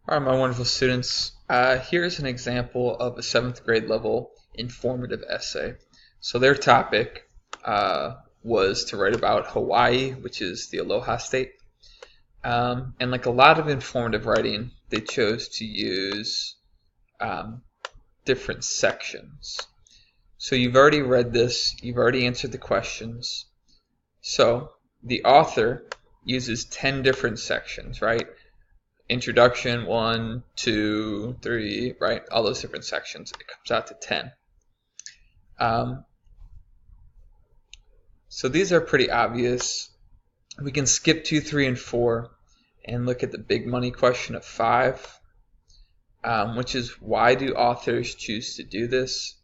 All right, my wonderful students, here's an example of a 7th grade level informative essay. So their topic was to write about Hawaii, which is the Aloha state. And like a lot of informative writing, they chose to use different sections. So you've already read this, you've already answered the questions. So the author uses 10 different sections, right? Introduction, 1, 2, 3, right? All those different sections. It comes out to 10. So these are pretty obvious. We can skip 2, 3, and 4 and look at the big money question of 5, which is why do authors choose to do this?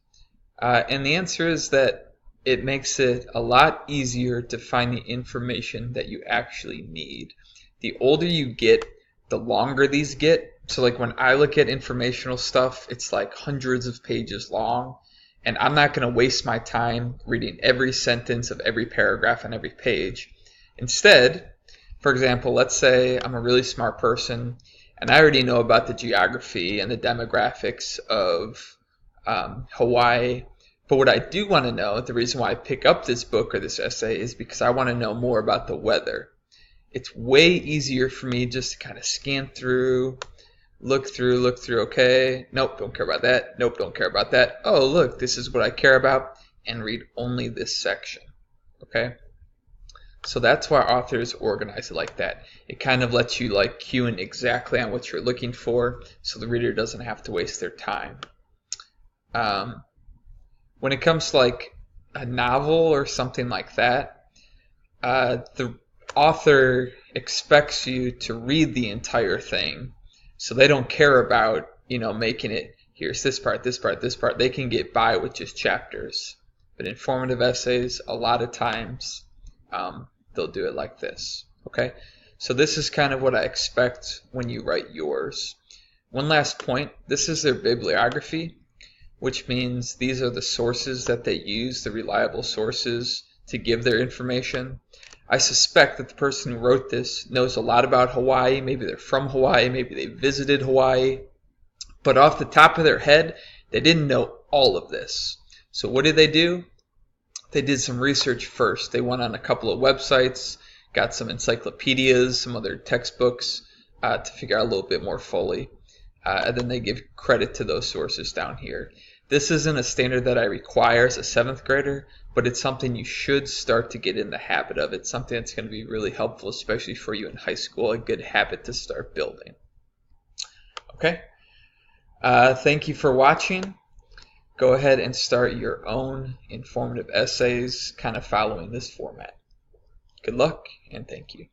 And the answer is that it makes it a lot easier to find the information that you actually need. The older you get, the longer these get. So like when I look at informational stuff, it's like hundreds of pages long, and I'm not going to waste my time reading every sentence of every paragraph on every page. Instead, for example, let's say I'm a really smart person and I already know about the geography and the demographics of Hawaii. But what I do want to know, the reason why I pick up this book or this essay, is because I want to know more about the weather. It's way easier for me just to kind of scan through, look through, okay, nope, don't care about that, nope, don't care about that, oh, look, this is what I care about, and read only this section, okay? So that's why authors organize it like that. It kind of lets you like cue in exactly on what you're looking for, so the reader doesn't have to waste their time. When it comes to like a novel or something like that, the author expects you to read the entire thing, so they don't care about making it here's this part, this part, this part. They can get by with just chapters. But informative essays, a lot of times they'll do it like this. Okay, so this is kind of what I expect when you write yours. One last point, this is their bibliography, which means these are the sources that they use, the reliable sources to give their information. I suspect that the person who wrote this knows a lot about Hawaii. Maybe they're from Hawaii, maybe they visited Hawaii, but off the top of their head, they didn't know all of this. So what did they do? They did some research first. They went on a couple of websites, got some encyclopedias, some other textbooks to figure out a little bit more fully. And then they give credit to those sources down here. This isn't a standard that I require as a 7th grader, but it's something you should start to get in the habit of. It's something that's going to be really helpful, especially for you in high school, a good habit to start building. Okay, thank you for watching. Go ahead and start your own informative essays kind of following this format. Good luck, and thank you.